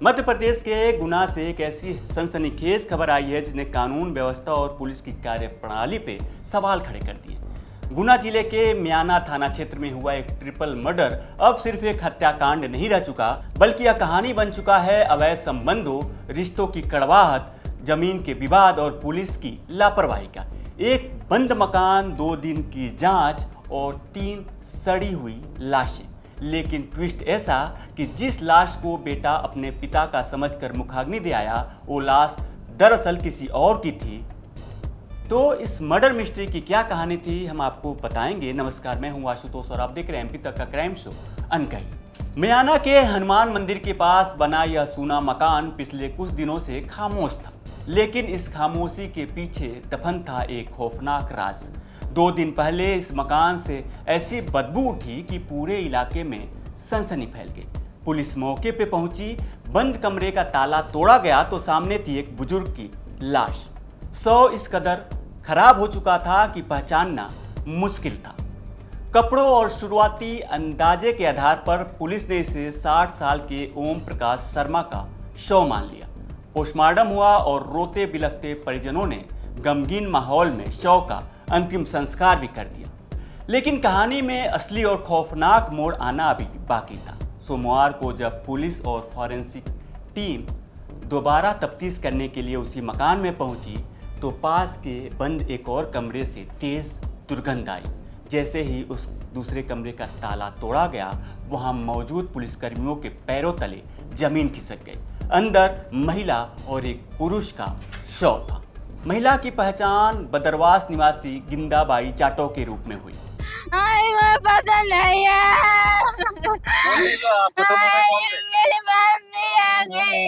मध्य प्रदेश के गुना से एक ऐसी सनसनीखेज खबर आई है जिसने कानून व्यवस्था और पुलिस की कार्यप्रणाली पे सवाल खड़े कर दिए। गुना जिले के म्याना थाना क्षेत्र में हुआ एक ट्रिपल मर्डर अब सिर्फ एक हत्याकांड नहीं रह चुका, बल्कि यह कहानी बन चुका है अवैध संबंधों, रिश्तों की कड़वाहट, जमीन के विवाद और पुलिस की लापरवाही का। एक बंद मकान, 2 दिन की जांच और 3 सड़ी हुई लाशें। लेकिन ट्विस्ट ऐसा कि जिस लाश को बेटा अपने पिता का समझकर मुखाग्नि दे आया, वो लाश दरअसल किसी और की थी। तो इस मर्डर मिस्ट्री की क्या कहानी थी, हम आपको बताएंगे। नमस्कार, मैं हूं आशुतोष और आप देख रहे हैं एमपी तक का क्राइम शो अनकही। म्याना के हनुमान मंदिर के पास बना यह सूना मकान पिछले कुछ दिनों से खामोश था, लेकिन इस खामोशी के पीछे दफन था एक खौफनाक राज। 2 दिन पहले इस मकान से ऐसी बदबू उठी कि पूरे इलाके में सनसनी फैल गई। पुलिस मौके पे पहुंची, बंद कमरे का ताला तोड़ा गया तो सामने थी एक बुजुर्ग की लाश। शव इस कदर खराब हो चुका था कि पहचानना मुश्किल था। कपड़ों और शुरुआती अंदाजे के आधार पर पुलिस ने इसे 60 साल के ओम प्रकाश शर्मा का शव मान लिया। पोस्टमार्टम हुआ और रोते बिलखते परिजनों ने गमगीन माहौल में शव का अंतिम संस्कार भी कर दिया। लेकिन कहानी में असली और खौफनाक मोड़ आना अभी बाकी था। सोमवार को जब पुलिस और फॉरेंसिक टीम दोबारा तफ्तीश करने के लिए उसी मकान में पहुंची तो पास के बंद एक और कमरे से तेज दुर्गंध आई। जैसे ही उस दूसरे कमरे का ताला तोड़ा गया, वहां मौजूद पुलिसकर्मियों के पैरों तले जमीन खिसक गई। अंदर महिला और एक पुरुष का शव था। महिला की पहचान बदरवास निवासी गिंदाबाई जाटो के रूप में हुई। पता नहीं है। मेरी मम्मी आ गई।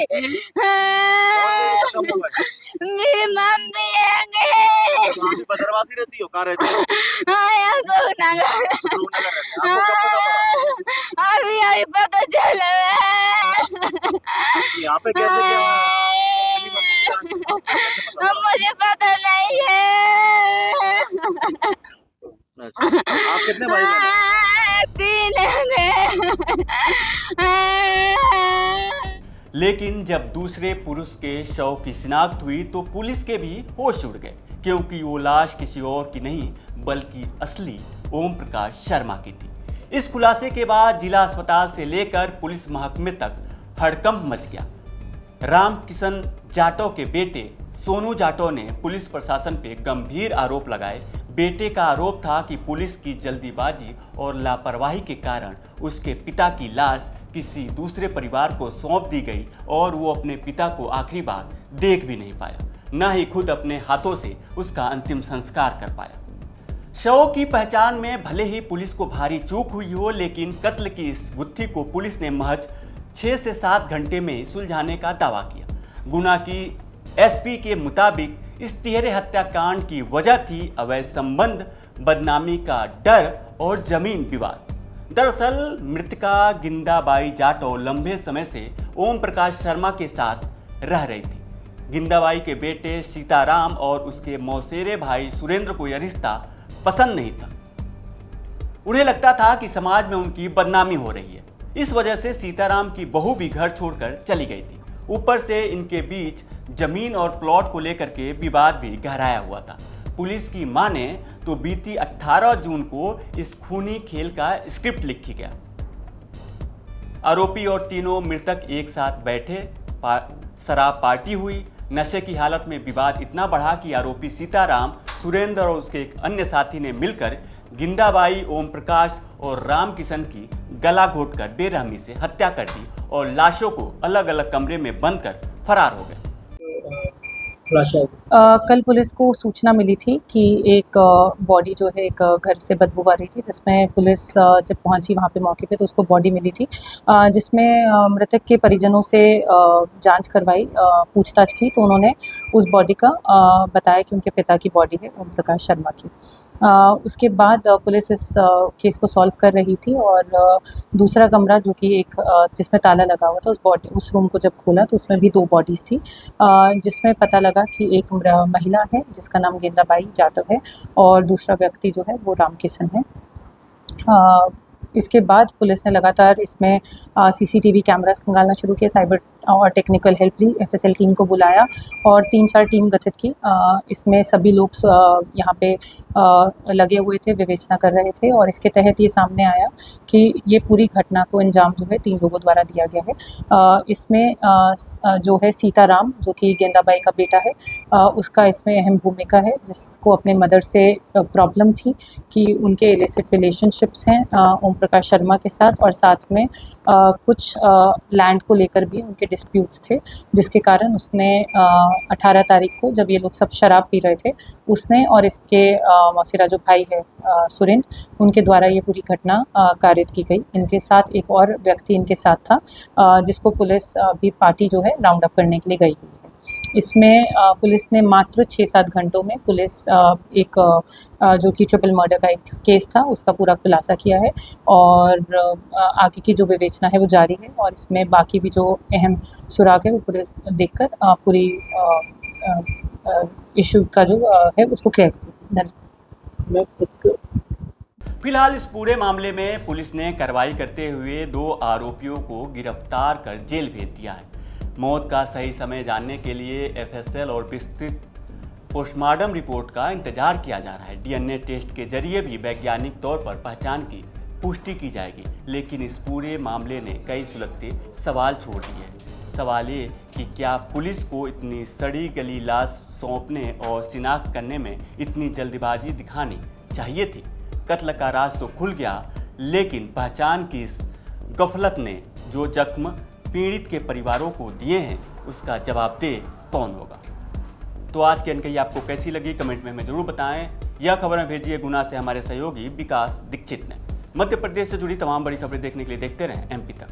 मेरी मम्मी आ गई। बदरवासी रहती हो? कहाँ रहती हो? अभी पता चला। यहाँ पे कैसे मुझे पता नहीं है। आप कितने भाई बहन हैं? 3 लेकिन जब दूसरे पुरुष के शव की शिनाख्त हुई तो पुलिस के भी होश उड़ गए, क्योंकि वो लाश किसी और की नहीं बल्कि असली ओम प्रकाश शर्मा की थी। इस खुलासे के बाद जिला अस्पताल से लेकर पुलिस महकमे तक हड़कंप मच गया। रामकिशन जाटो के बेटे सोनू जाटो ने पुलिस प्रशासन पे गंभीर आरोप लगाए। बेटे का आरोप था कि पुलिस की जल्दीबाजी और लापरवाही के कारण उसके पिता की लाश किसी दूसरे परिवार को सौंप दी गई और वो अपने पिता को आखिरी बार देख भी नहीं पाया, न ही खुद अपने हाथों से उसका अंतिम संस्कार कर पाया। शव की पहचान में भले ही पुलिस को भारी चूक हुई हो, लेकिन कत्ल की इस गुत्थी को पुलिस ने महज 6 से 7 घंटे में सुलझाने का दावा किया। गुना की एसपी के मुताबिक इस तिहरे हत्याकांड की वजह थी अवैध संबंध, बदनामी का डर और जमीन विवाद। दरअसल मृतका गिंदाबाई जाटो लंबे समय से ओम प्रकाश शर्मा के साथ रह रही थी। गिंदाबाई के बेटे सीताराम और उसके मौसेरे भाई सुरेंद्र को यह रिश्ता पसंद नहीं था। उन्हें लगता था कि समाज में उनकी बदनामी हो रही है। इस वजह से सीताराम की बहू भी घर छोड़कर चली गई थी। ऊपर से इनके बीच जमीन और प्लॉट को लेकर के विवाद भी गहराया हुआ था। पुलिस की माने तो बीती 18 जून को इस खूनी खेल का स्क्रिप्ट लिखी गया। आरोपी और तीनों मृतक एक साथ बैठे, शराब पार्टी हुई। नशे की हालत में विवाद इतना बढ़ा कि आरोपी सीताराम, सुरेंद्र और उसके एक अन्य साथी ने मिलकर गिंदाबाई, ओम प्रकाश और रामकिशन की गला घोटकर बेरहमी से हत्या कर दी और लाशों को अलग अलग कमरे में बंद कर फरार हो गए। कल पुलिस को सूचना मिली थी कि एक बॉडी जो है एक घर से बदबू आ रही थी, जिसमें पुलिस जब पहुंची वहां पे मौके पे तो उसको बॉडी मिली थी, जिसमें मृतक के परिजनों से जांच करवाई, पूछताछ की तो उन्होंने उस बॉडी का बताया कि उनके पिता की बॉडी है, ओम प्रकाश शर्मा की। उसके बाद पुलिस इस केस को सॉल्व कर रही थी और दूसरा कमरा जो कि एक जिसमें ताला लगा हुआ था, उस रूम को जब खोला तो उसमें भी 2 बॉडीज़ थी, जिसमें पता लगा कि एक महिला है जिसका नाम गिंदाबाई जाटव है और दूसरा व्यक्ति जो है वो रामकिशन है। इसके बाद पुलिस ने लगातार इसमें सीसीटीवी कैमरास खंगालना शुरू किया, साइबर और टेक्निकल हेल्प ली, FSL टीम को बुलाया और 3-4 टीम गठित की। इसमें सभी लोग यहाँ पे लगे हुए थे, विवेचना कर रहे थे और इसके तहत ये सामने आया कि ये पूरी घटना को अंजाम जो है 3 लोगों द्वारा दिया गया है। इसमें जो है सीताराम, जो कि गेंदाबाई का बेटा है, उसका इसमें अहम भूमिका है, जिसको अपने मदर से प्रॉब्लम थी कि उनके इलिसिट रिलेशनशिप्स हैं ओम प्रकाश शर्मा के साथ, और साथ में कुछ लैंड को लेकर भी उनके डिस्प्यूट्स थे, जिसके कारण उसने 18 तारीख को जब ये लोग सब शराब पी रहे थे, उसने और इसके मौसीरा जो भाई है सुरेंद्र, उनके द्वारा ये पूरी घटना कारित की गई। इनके साथ एक और व्यक्ति इनके साथ था, जिसको पुलिस भी पार्टी जो है राउंड अप करने के लिए गई हुई है। इसमें पुलिस ने मात्र 6-7 घंटों में पुलिस एक जो कि ट्रिपल मर्डर का एक केस था उसका पूरा खुलासा किया है और आगे की जो विवेचना है वो जारी है और इसमें बाकी भी जो अहम सुराग है वो पुलिस देखकर पूरी इशू का जो है उसको क्लियर करेगी। धन्यवाद। फिलहाल इस पूरे मामले में पुलिस ने कार्रवाई करते हुए 2 आरोपियों को गिरफ्तार कर जेल भेज दिया है। मौत का सही समय जानने के लिए FSL और विस्तृत पोस्टमार्टम रिपोर्ट का इंतजार किया जा रहा है। DNA टेस्ट के जरिए भी वैज्ञानिक तौर पर पहचान की पुष्टि की जाएगी, लेकिन इस पूरे मामले ने कई सुलगते सवाल छोड़ दिए हैं। सवाल ये कि क्या पुलिस को इतनी सड़ी गली लाश सौंपने और शिनाख्त करने में इतनी जल्दबाजी दिखानी चाहिए थी? कत्ल का राज तो खुल गया, लेकिन पहचान की इस गफलत ने जो जख्म पीड़ित के परिवारों को दिए हैं उसका जवाबदेह कौन होगा? तो आज की अनकही आपको कैसी लगी कमेंट में हमें जरूर बताएं। यह खबर में भेजी है गुना से हमारे सहयोगी विकास दीक्षित ने। मध्य प्रदेश से जुड़ी तमाम बड़ी खबरें देखने के लिए देखते रहें MP तक।